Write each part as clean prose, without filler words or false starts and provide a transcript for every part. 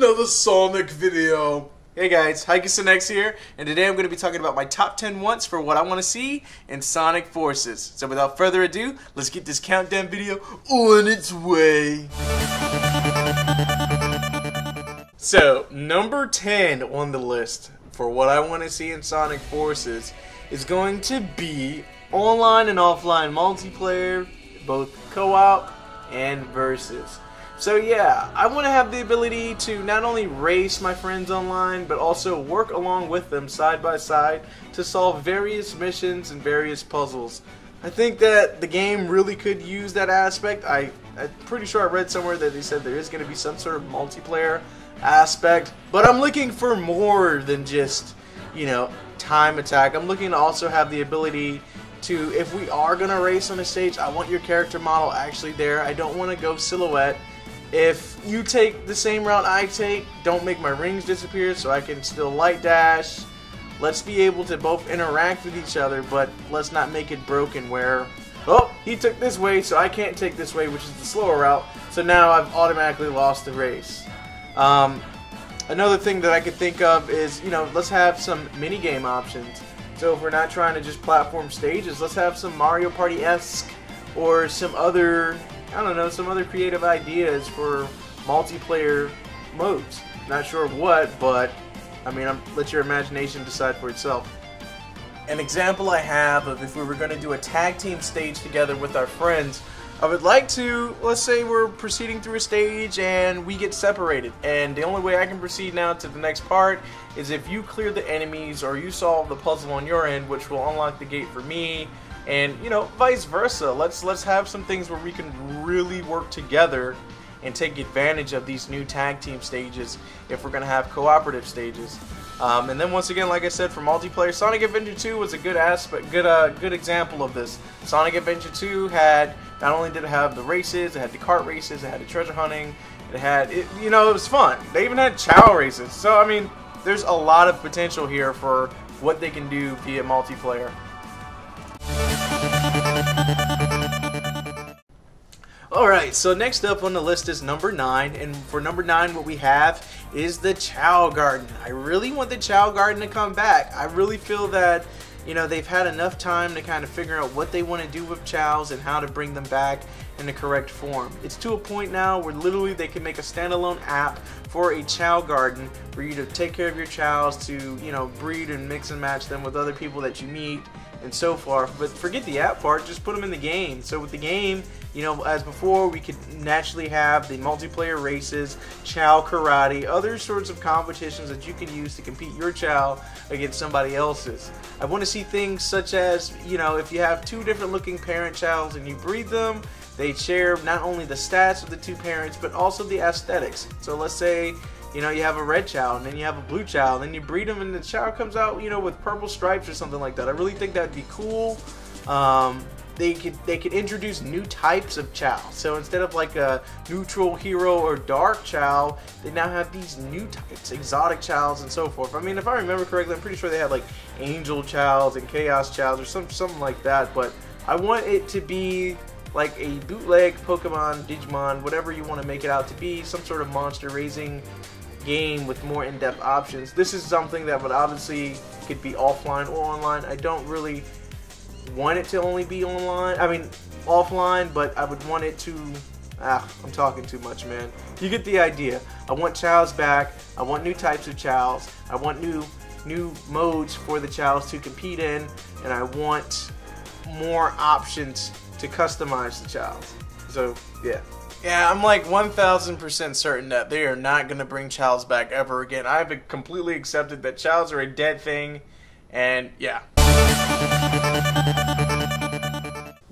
another Sonic video. Hey guys, HikeySonX here, and today I'm going to be talking about my top 10 wants for what I want to see in Sonic Forces. So without further ado, let's get this countdown video on its way. So, number 10 on the list for what I want to see in Sonic Forces is going to be online and offline multiplayer, both co-op and versus. So yeah, I want to have the ability to not only race my friends online, but also work along with them side by side to solve various missions and various puzzles. I think that the game really could use that aspect. I'm pretty sure I read somewhere that they said there is going to be some sort of multiplayer aspect, but I'm looking for more than just, you know, time attack. I'm looking to also have the ability to, if we are going to race on a stage, I want your character model actually there. I don't want to go silhouette. If you take the same route I take, don't make my rings disappear so I can still light dash. Let's be able to both interact with each other, but let's not make it broken where, oh, he took this way so I can't take this way, which is the slower route, so now I've automatically lost the race. Another thing that I could think of is, you know, let's have some mini-game options. So if we're not trying to just platform stages, let's have some Mario Party-esque or some other, I don't know, some other creative ideas for multiplayer modes. Not sure what, but I mean, let your imagination decide for itself. An example I have of if we were going to do a tag team stage together with our friends, I would like to, let's say we're proceeding through a stage and we get separated, and the only way I can proceed now to the next part is if you clear the enemies or you solve the puzzle on your end, which will unlock the gate for me. And, you know, vice versa. Let's have some things where we can really work together and take advantage of these new tag team stages if we're going to have cooperative stages. And then once again, like I said, for multiplayer, Sonic Adventure 2 was a good aspect, good example of this. Sonic Adventure 2 had, not only did it have the races, it had the kart races, it had the treasure hunting, you know, it was fun. They even had Chow races. So, I mean, there's a lot of potential here for what they can do via multiplayer. Alright, so next up on the list is number 9, and for number 9 what we have is the Chao Garden. I really want the Chao Garden to come back. I really feel that, you know, they've had enough time to kind of figure out what they want to do with Chaos and how to bring them back in the correct form. It's to a point now where literally they can make a standalone app for a Chao Garden for you to take care of your Chaos, to, you know, breed and mix and match them with other people that you meet and so forth. But forget the app part, just put them in the game. So with the game, you know, as before, we could naturally have the multiplayer races, Chao Karate, other sorts of competitions that you can use to compete your Chao against somebody else's. I want to see things such as, you know, if you have two different looking parent Chaos and you breed them, they share not only the stats of the two parents, but also the aesthetics. So let's say, you know, you have a red Chao and then you have a blue Chao, and then you breed them and the Chao comes out, you know, with purple stripes or something like that. I really think that'd be cool. They could introduce new types of Chao. So instead of like a neutral hero or dark Chao, they now have these new types, exotic Chaos and so forth. I mean, if I remember correctly, I'm pretty sure they had like angel Chaos and chaos Chaos or something like that. But I want it to be like a bootleg Pokemon, Digimon, whatever you want to make it out to be, some sort of monster raising game with more in-depth options. This is something that would obviously could be offline or online. I don't really want it to only be online, I mean offline, but I would want it to, I'm talking too much, man. You get the idea. I want Chaos back, I want new types of Chaos, I want new modes for the Chaos to compete in, and I want more options to customize the Chaos. So yeah. Yeah, I'm like 1000% certain that they are not going to bring Chaos back ever again. I've completely accepted that Chaos are a dead thing, and yeah.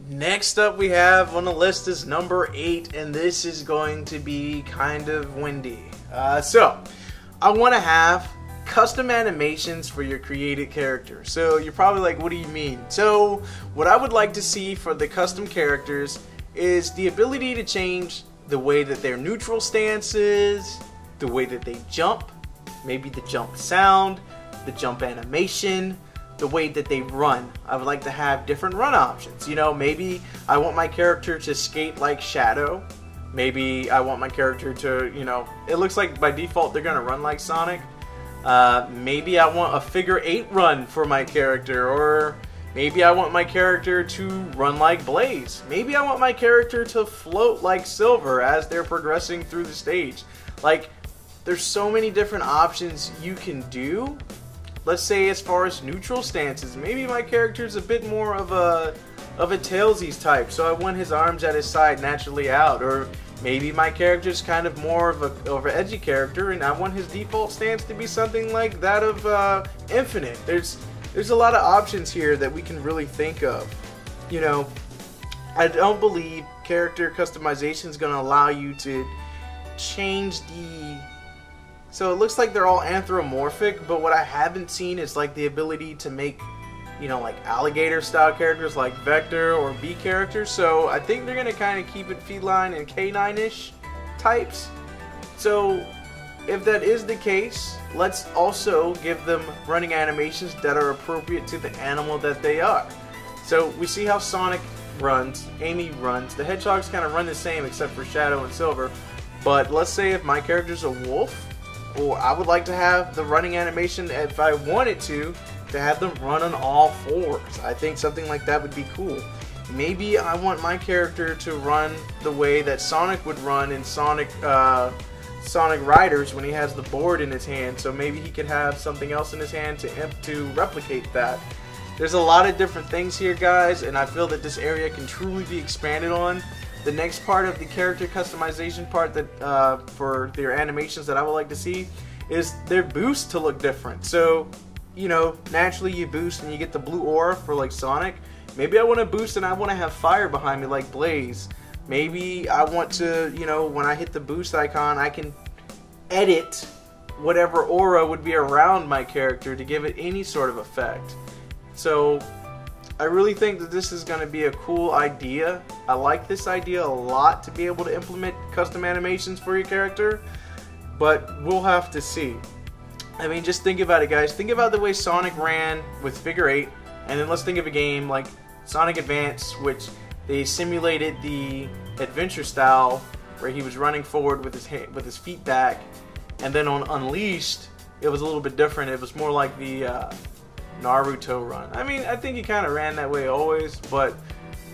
Next up we have on the list is number 8, and this is going to be kind of windy. So, I want to have custom animations for your created character. So you're probably like, what do you mean? So what I would like to see for the custom characters is the ability to change the way that their neutral stance is, the way that they jump, maybe the jump sound, the jump animation, the way that they run. I would like to have different run options. You know, maybe I want my character to skate like Shadow, Maybe I want my character to, you know, it looks like by default they're gonna run like Sonic. Maybe I want a figure 8 run for my character, or maybe I want my character to run like Blaze. Maybe I want my character to float like Silver as they're progressing through the stage. Like, there's so many different options you can do. Let's say as far as neutral stances, maybe my character's a bit more of a Tailsies type, so I want his arms at his side naturally out. Or maybe my character's kind of more of an edgy character, and I want his default stance to be something like that of Infinite. There's a lot of options here that we can really think of. You know, I don't believe character customization is going to allow you to change the... So it looks like they're all anthropomorphic, but what I haven't seen is like the ability to make, you know, like alligator style characters like Vector or B characters. So I think they're going to kind of keep it feline and canine-ish types. So if that is the case, let's also give them running animations that are appropriate to the animal that they are. So we see how Sonic runs, Amy runs. The hedgehogs kind of run the same except for Shadow and Silver. But let's say if my character's a wolf, or I would like to have the running animation, if I wanted to have them run on all fours. I think something like that would be cool. Maybe I want my character to run the way that Sonic would run in Sonic Riders when he has the board in his hand. So maybe he could have something else in his hand to replicate that. There's a lot of different things here, guys, and I feel that this area can truly be expanded on. The next part of the character customization part that for their animations that I would like to see is their boost to look different. So, you know, naturally you boost and you get the blue aura for like Sonic. Maybe I want to boost and I want to have fire behind me like Blaze. Maybe I want to, you know, when I hit the boost icon, I can edit whatever aura would be around my character to give it any sort of effect. So I really think that this is going to be a cool idea. I like this idea a lot, to be able to implement custom animations for your character, but we'll have to see. I mean, just think about it, guys. Think about the way Sonic ran with Figure 8, and then let's think of a game like Sonic Advance, which they simulated the adventure style where he was running forward with his feet back, and then on Unleashed, it was a little bit different. It was more like the Naruto run. I mean, I think he kind of ran that way always, but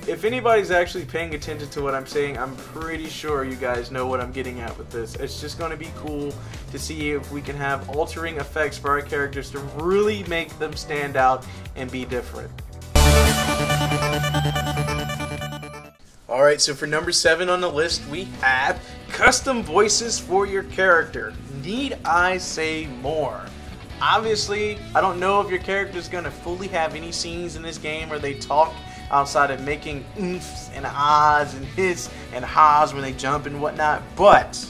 if anybody's actually paying attention to what I'm saying, I'm pretty sure you guys know what I'm getting at with this. It's just going to be cool to see if we can have altering effects for our characters to really make them stand out and be different. Alright, so for number 7 on the list, we have custom voices for your character. Need I say more? Obviously, I don't know if your character is going to fully have any scenes in this game where they talk outside of making oomphs and ahs and hiss and ha's when they jump and whatnot, but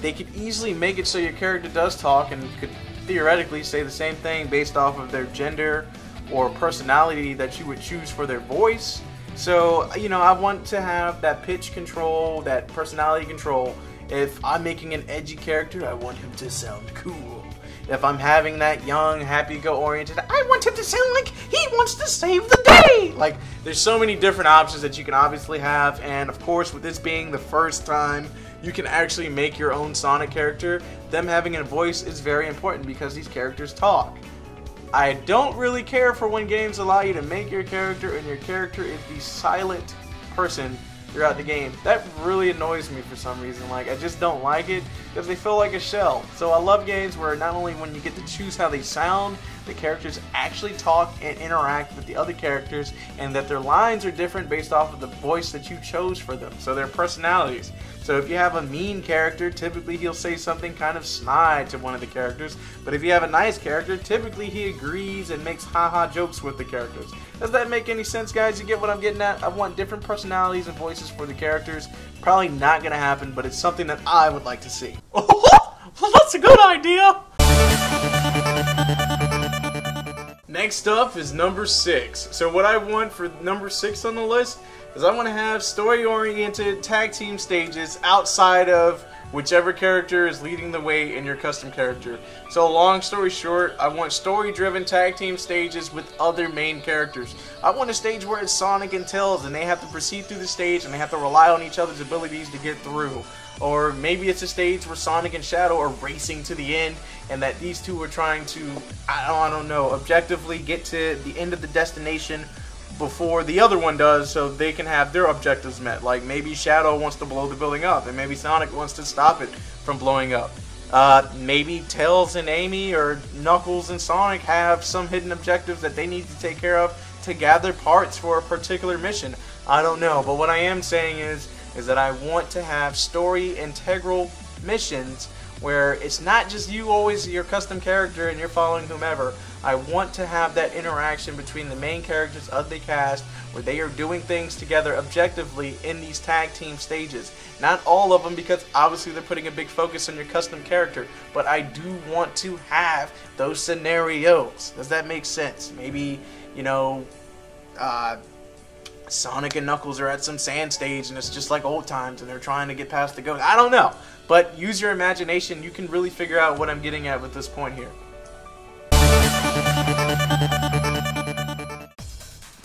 they could easily make it so your character does talk and could theoretically say the same thing based off of their gender or personality that you would choose for their voice. So, you know, I want to have that pitch control, that personality control. If I'm making an edgy character, I want him to sound cool. If I'm having that young, happy-go-oriented, I want him to sound like he wants to save the day! Like, there's so many different options that you can obviously have, and of course, with this being the first time you can actually make your own Sonic character, them having a voice is very important because these characters talk. I don't really care for when games allow you to make your character and your character is the silent person throughout the game. That really annoys me for some reason. Like, I just don't like it because they feel like a shell. So I love games where not only when you get to choose how they sound, the characters actually talk and interact with the other characters, and that their lines are different based off of the voice that you chose for them, so their personalities. So if you have a mean character, typically he'll say something kind of snide to one of the characters, but if you have a nice character, typically he agrees and makes haha jokes with the characters. Does that make any sense, guys? You get what I'm getting at? I want different personalities and voices for the characters. Probably not going to happen, but it's something that I would like to see. Well, that's a good idea! Next up is number 6. So what I want for number 6 on the list is I want to have story-oriented tag team stages outside of whichever character is leading the way in your custom character. So long story short, I want story-driven tag team stages with other main characters. I want a stage where it's Sonic and Tails and they have to proceed through the stage and they have to rely on each other's abilities to get through. Or maybe it's a stage where Sonic and Shadow are racing to the end and that these two are trying to, I don't know, objectively get to the end of the destination before the other one does, so they can have their objectives met. Like maybe Shadow wants to blow the building up and maybe Sonic wants to stop it from blowing up. Maybe Tails and Amy or Knuckles and Sonic have some hidden objectives that they need to take care of to gather parts for a particular mission. I don't know, but what I am saying is that I want to have story integral missions where it's not just you always your custom character and you're following whomever. I want to have that interaction between the main characters of the cast where they are doing things together objectively in these tag team stages. Not all of them, because obviously they're putting a big focus on your custom character, but I do want to have those scenarios. Does that make sense? Maybe, you know, Sonic and Knuckles are at some sand stage and it's just like old times and they're trying to get past the ghost. I don't know, but use your imagination. You can really figure out what I'm getting at with this point here.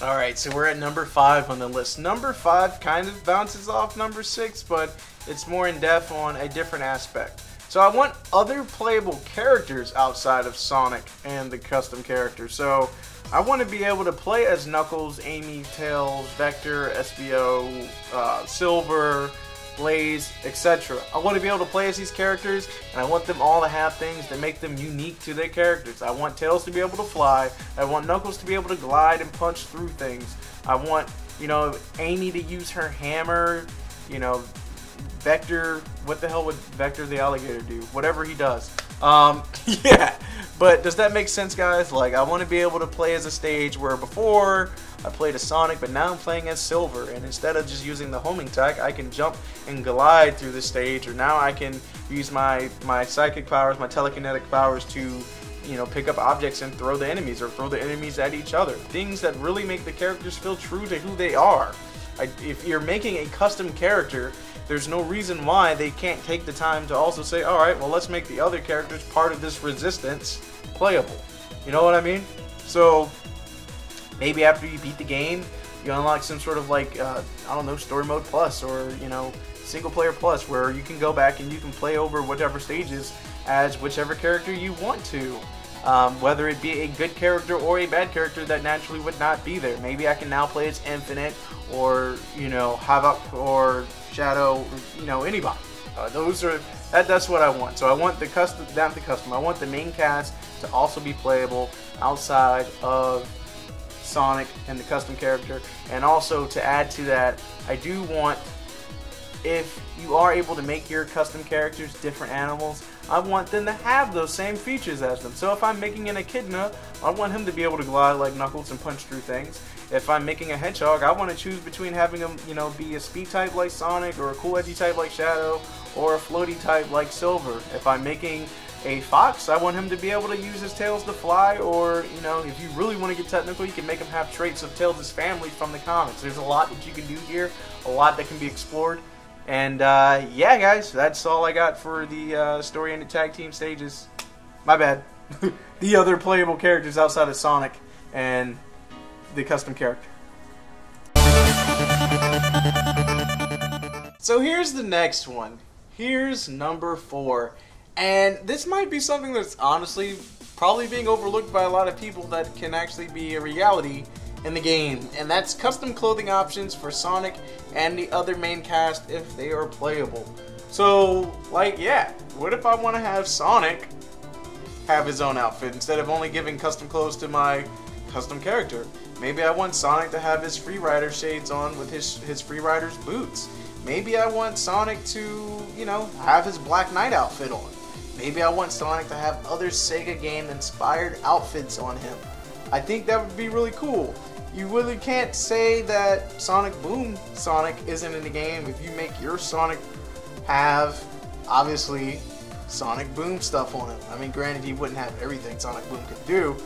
Alright, so we're at number 5 on the list. Number 5 kind of bounces off number 6, but it's more in depth on a different aspect. So I want other playable characters outside of Sonic and the custom character. So I want to be able to play as Knuckles, Amy, Tails, Vector, SBO, Silver, Blaze, etc. I want to be able to play as these characters, and I want them all to have things that make them unique to their characters. I want Tails to be able to fly. I want Knuckles to be able to glide and punch through things. I want, you know, Amy to use her hammer. You know, Vector, what the hell would Vector the alligator do? Whatever he does. Yeah, but does that make sense, guys? Like, I want to be able to play as a stage where before I played as Sonic, but now I'm playing as Silver, and instead of just using the homing attack, I can jump and glide through the stage, or now I can use my psychic powers, my telekinetic powers to, you know, pick up objects and throw the enemies, or throw the enemies at each other. Things that really make the characters feel true to who they are. If you're making a custom character, there's no reason why they can't take the time to also say, alright, well, let's make the other characters part of this resistance playable. You know what I mean? So maybe after you beat the game, you unlock some sort of like, I don't know, story mode plus, or, you know, single player plus, where you can go back and you can play over whatever stages as whichever character you want to. Whether it be a good character or a bad character that naturally would not be there. Maybe I can now play as Infinite, or, you know, Havoc, or Shadow, you know, anybody. That's what I want. So I want the custom, I want the main cast to also be playable outside of Sonic and the custom character. And also, to add to that, I do want, if you are able to make your custom characters different animals, I want them to have those same features as them. So if I'm making an Echidna, I want him to be able to glide like Knuckles and punch through things. If I'm making a Hedgehog, I want to choose between having him, you know, be a speed type like Sonic, or a cool edgy type like Shadow, or a floaty type like Silver. If I'm making a Fox, I want him to be able to use his tails to fly, or, you know, if you really want to get technical, you can make him have traits of Tails' family from the comics. There's a lot that you can do here, a lot that can be explored. And yeah, guys, that's all I got for the story and the tag team stages. My bad. The other playable characters outside of Sonic and the custom character. So here's the next one. Here's number 4. And this might be something that's honestly probably being overlooked by a lot of people that can actually be a reality in the game, and that's custom clothing options for Sonic and the other main cast if they are playable. So, like, yeah, what if I want to have Sonic have his own outfit instead of only giving custom clothes to my custom character? Maybe I want Sonic to have his Free Rider shades on with his Free Rider's boots. Maybe I want Sonic to, you know, have his Black Knight outfit on. Maybe I want Sonic to have other Sega game inspired outfits on him. I think that would be really cool. You really can't say that Sonic Boom Sonic isn't in the game if you make your Sonic have, obviously, Sonic Boom stuff on him. I mean, granted, he wouldn't have everything Sonic Boom could do,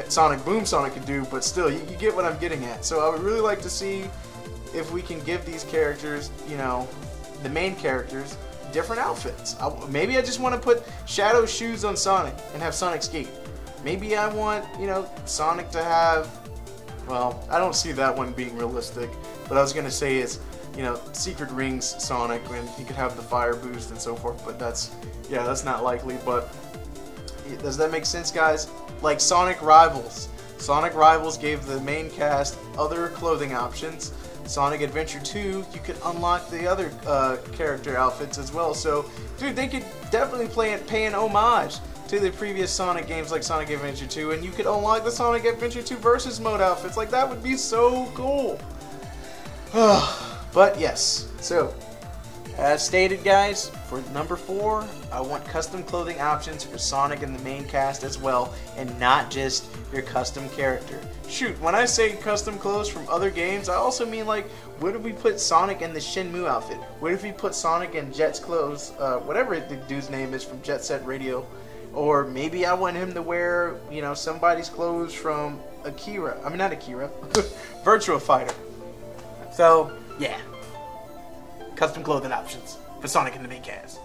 Sonic Boom Sonic could do, but still, you get what I'm getting at. So I would really like to see if we can give these characters, you know, the main characters, different outfits. Maybe I just want to put Shadow shoes on Sonic and have Sonic skate. Maybe I want, you know, Sonic to have, well, I don't see that one being realistic. What I was going to say is, you know, Secret Rings Sonic, and he could have the fire boost and so forth, but that's not likely. But does that make sense, guys? Like Sonic Rivals. Sonic Rivals gave the main cast other clothing options. Sonic Adventure 2, you could unlock the other character outfits as well. So, dude, they could definitely pay an homage to the previous Sonic games like Sonic Adventure 2, and you could unlock the Sonic Adventure 2 Versus Mode outfits. Like, that would be so cool. But yes, so as stated, guys, for number 4, I want custom clothing options for Sonic and the main cast as well, and not just your custom character. Shoot, when I say custom clothes from other games, I also mean, like, what if we put Sonic in the Shenmue outfit? What if we put Sonic in Jet's clothes, whatever the dude's name is from Jet Set Radio? Or maybe I want him to wear, you know, somebody's clothes from Akira. I mean, not Akira. Virtua Fighter. So, yeah. Custom clothing options for Sonic and the main cast.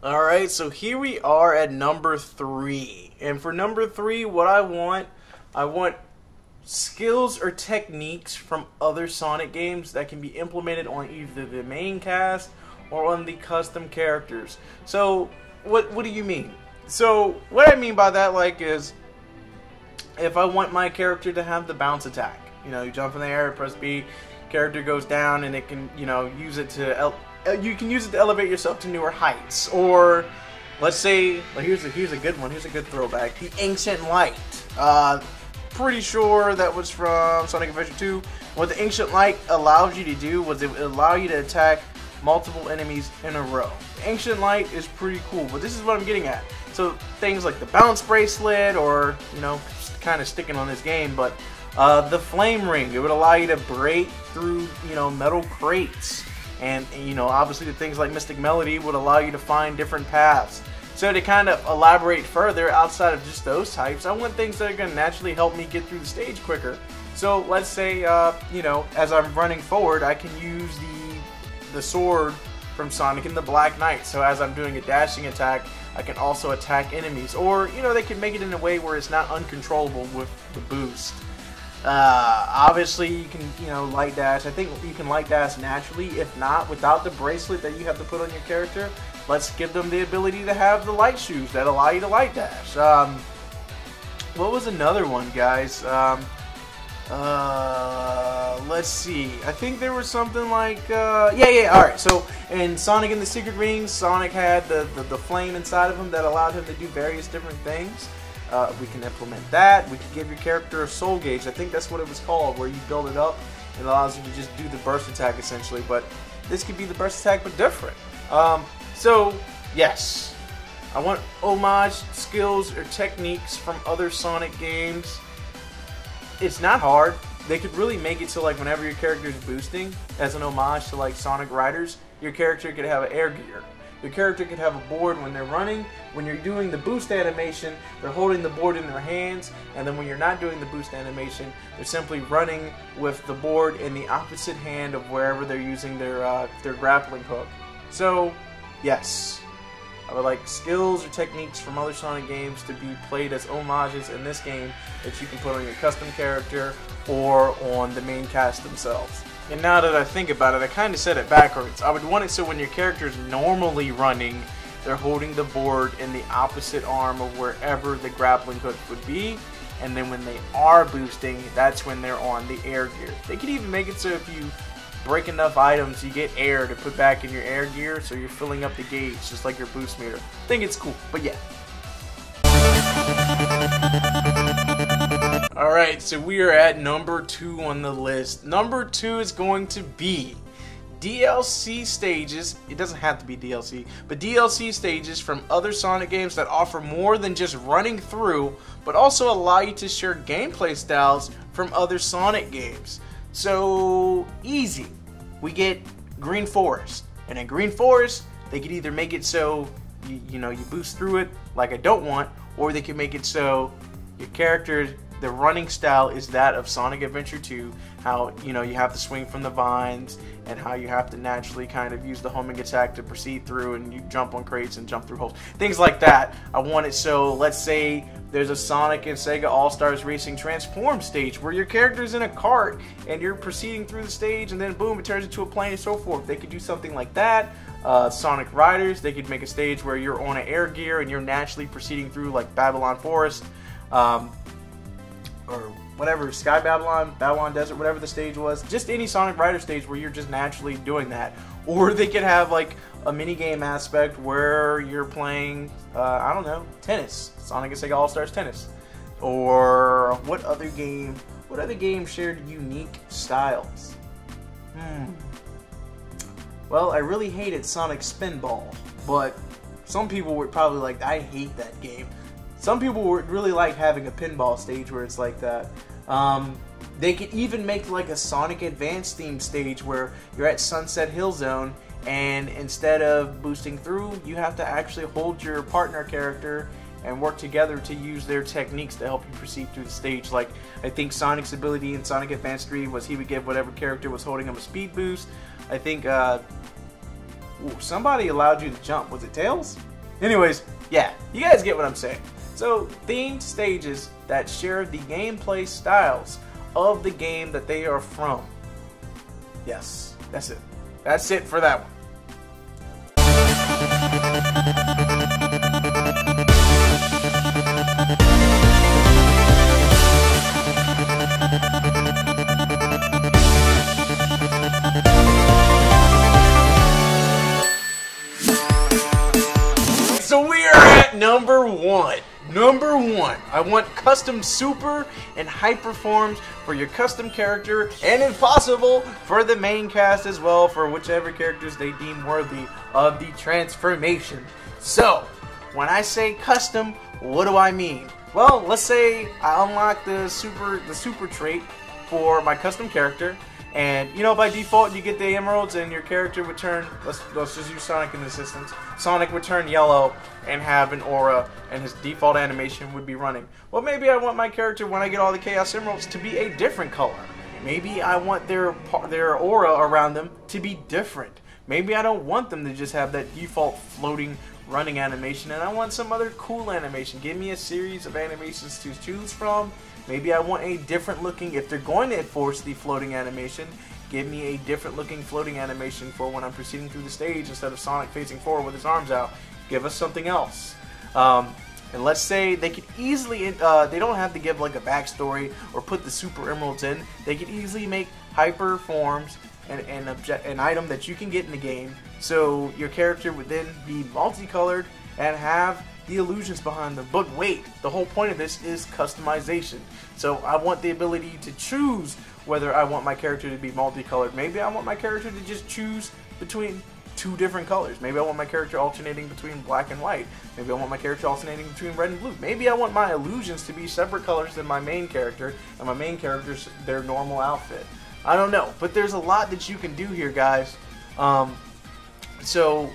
Alright, so here we are at number 3. And for number 3, what I want skills or techniques from other Sonic games that can be implemented on either the main cast or on the custom characters. So, what do you mean? So, what I mean by that, like, is if I want my character to have the bounce attack. You know, you jump in the air, press B, character goes down, and it can, you know, use it to you can use it to elevate yourself to newer heights. Or let's say, well, here's a good one. Here's a good throwback. The Ancient Light. Pretty sure that was from Sonic Adventure 2. What the Ancient Light allows you to do was it would allow you to attack multiple enemies in a row. The Ancient Light is pretty cool, but this is what I'm getting at. So things like the bounce bracelet, or, you know, kind of sticking on this game, but the flame ring, it would allow you to break through, you know, metal crates. And, you know, obviously the things like Mystic Melody would allow you to find different paths. So to kind of elaborate further outside of just those types, I want things that are going to naturally help me get through the stage quicker. So let's say, you know, as I'm running forward, I can use the sword from Sonic and the Black Knight. So as I'm doing a dashing attack, I can also attack enemies. Or, you know, they can make it in a way where it's not uncontrollable with the boost. Obviously you can, you know, light dash. I think you can light dash naturally. If not, without the bracelet that you have to put on your character, let's give them the ability to have the light shoes that allow you to light dash. What was another one, guys? Let's see. I think there was something like, alright. So, in Sonic and the Secret Rings, Sonic had the flame inside of him that allowed him to do various different things. We can implement that. We can give your character a soul gauge. I think that's what it was called, where you build it up. It allows you to just do the burst attack, essentially. But this could be the burst attack, but different. So, yes. I want homage skills or techniques from other Sonic games. It's not hard. They could really make it so, like, whenever your character is boosting, as an homage to, like, Sonic Riders, your character could have an air gear. Your character could have a board when they're running. When you're doing the boost animation, they're holding the board in their hands. And then when you're not doing the boost animation, they're simply running with the board in the opposite hand of wherever they're using their grappling hook. So, yes. I would like skills or techniques from other Sonic games to be played as homages in this game that you can put on your custom character or on the main cast themselves. And now that I think about it, I kind of said it backwards. I would want it so when your character is normally running, they're holding the board in the opposite arm of wherever the grappling hook would be. And then when they are boosting, that's when they're on the air gear. They could even make it so if you break enough items, you get air to put back in your air gear, so you're filling up the gauge, just like your boost meter. I think it's cool, but yeah. Alright, so we are at number 2 on the list. Number 2 is going to be DLC stages. It doesn't have to be DLC, but DLC stages from other Sonic games that offer more than just running through, but also allow you to share gameplay styles from other Sonic games. So, easy. We get Green Forest. And in Green Forest, they could either make it so you boost through it like I don't want, or they can make it so your character the running style is that of Sonic Adventure 2, how, you know, you have to swing from the vines, and how you have to naturally kind of use the homing attack to proceed through, and you jump on crates and jump through holes, things like that. I want it so, let's say there's a Sonic and Sega All-Stars Racing Transform stage where your character's in a cart and you're proceeding through the stage, and then boom, it turns into a plane and so forth. They could do something like that. Sonic Riders, they could make a stage where you're on an air gear and you're naturally proceeding through, like Babylon Forest, or whatever, Sky Babylon, Babylon Desert, whatever the stage was. Just any Sonic Rider stage where you're just naturally doing that. Or they could have like a mini game aspect where you're playing, I don't know, tennis. Sonic and Sega All-Stars Tennis. Or what other game shared unique styles? Well, I really hated Sonic Spinball, but some people were probably like, I hate that game. Some people would really like having a pinball stage where it's like that. They could even make like a Sonic Advance themed stage where you're at Sunset Hill Zone, and instead of boosting through, you have to actually hold your partner character and work together to use their techniques to help you proceed through the stage. Like, I think Sonic's ability in Sonic Advance 3 was he would give whatever character was holding him a speed boost. I think somebody allowed you to jump. Was it Tails? Anyways, yeah, you guys get what I'm saying. So, themed stages that share the gameplay styles of the game that they are from. Yes, that's it. That's it for that one. So we are at number one. Number one, I want custom super and hyper forms for your custom character, and if possible, for the main cast as well, for whichever characters they deem worthy of the transformation. So, when I say custom, what do I mean? Well, let's say I unlock the super trait for my custom character, and you know, by default you get the emeralds and your character would turn, let's just use Sonic in this instance, Sonic would turn yellow and have an aura, and his default animation would be running. Well, maybe I want my character, when I get all the Chaos Emeralds, to be a different color. Maybe I want their aura around them to be different. Maybe I don't want them to just have that default floating running animation, and I want some other cool animation. Give me a series of animations to choose from. Maybe I want a different looking, if they're going to enforce the floating animation, give me a different looking floating animation for when I'm proceeding through the stage instead of Sonic facing forward with his arms out. Give us something else. And let's say they could easily, they don't have to give like a backstory or put the super emeralds in. They could easily make hyper forms and an item that you can get in the game, so your character would then be multicolored and have the illusions behind them. But wait, the whole point of this is customization. So I want the ability to choose whether I want my character to be multicolored. Maybe I want my character to just choose between two different colors. Maybe I want my character alternating between black and white. Maybe I want my character alternating between red and blue. Maybe I want my illusions to be separate colors than my main character, and my main character's their normal outfit. I don't know, but there's a lot that you can do here, guys. So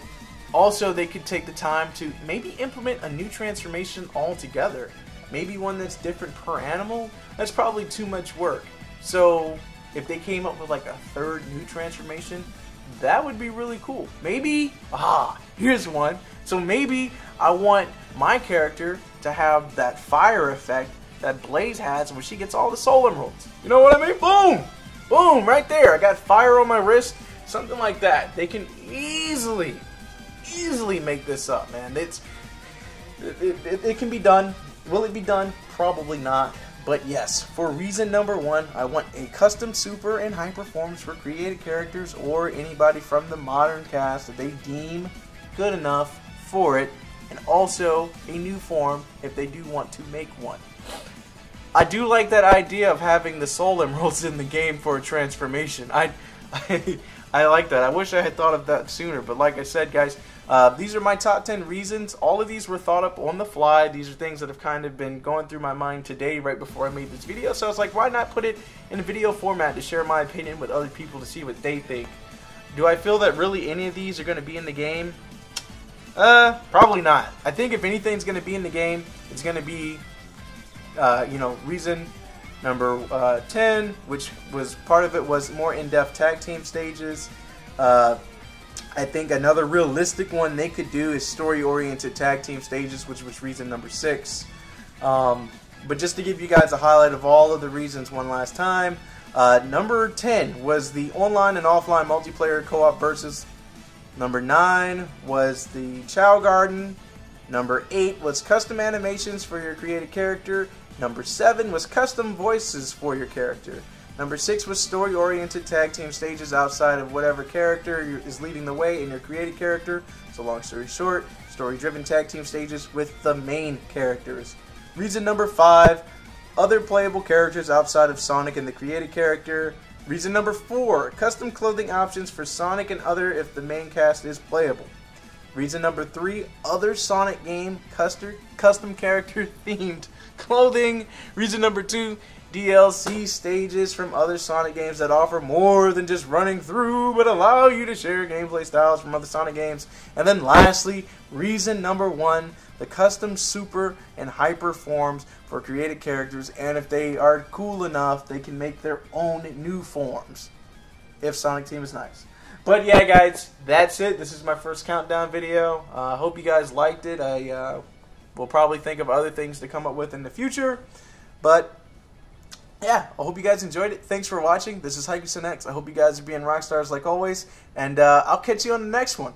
also they could take the time to maybe implement a new transformation altogether. Maybe one that's different per animal. That's probably too much work. So if they came up with like a third new transformation, that would be really cool. Maybe, here's one. So maybe I want my character to have that fire effect that Blaze has when she gets all the soul emeralds. You know what I mean? Boom! Boom, right there. I got fire on my wrist. Something like that. They can easily make this up, man. It can be done. Will it be done? Probably not. But yes, for reason number one, I want a custom super and hyper forms for created characters or anybody from the modern cast that they deem good enough for it, and also a new form if they do want to make one. I do like that idea of having the soul emeralds in the game for a transformation. I like that. I wish I had thought of that sooner, but like I said, guys, these are my top 10 reasons. All of these were thought up on the fly. These are things that have kind of been going through my mind today right before I made this video. So I was like, why not put it in a video format to share my opinion with other people to see what they think. Do I feel that really any of these are going to be in the game? Probably not. I think if anything's going to be in the game, it's going to be reason number 10, which was part of it, was more in-depth tag team stages. I think another realistic one they could do is story-oriented tag team stages, which was reason number 6. But just to give you guys a highlight of all of the reasons one last time, number 10 was the online and offline multiplayer co-op versus. Number 9 was the Chow Garden. Number 8 was custom animations for your created character. Number 7 was custom voices for your character. Number 6 was story-oriented tag team stages outside of whatever character is leading the way in your created character. So long story short, story-driven tag team stages with the main characters. Reason number 5, other playable characters outside of Sonic and the created character. Reason number 4, custom clothing options for Sonic and other if the main cast is playable. Reason number 3, other Sonic game custom character themed clothing. Reason number 2, DLC stages from other Sonic games that offer more than just running through, but allow you to share gameplay styles from other Sonic games. And then lastly, reason number 1, the custom super and hyper forms for created characters, and if they are cool enough, they can make their own new forms, if Sonic Team is nice. But yeah, guys, that's it. This is my first countdown video. I hope you guys liked it. I will probably think of other things to come up with in the future, but yeah, I hope you guys enjoyed it. Thanks for watching. This is Haikyuu X. I hope you guys are being rock stars like always, and I'll catch you on the next one.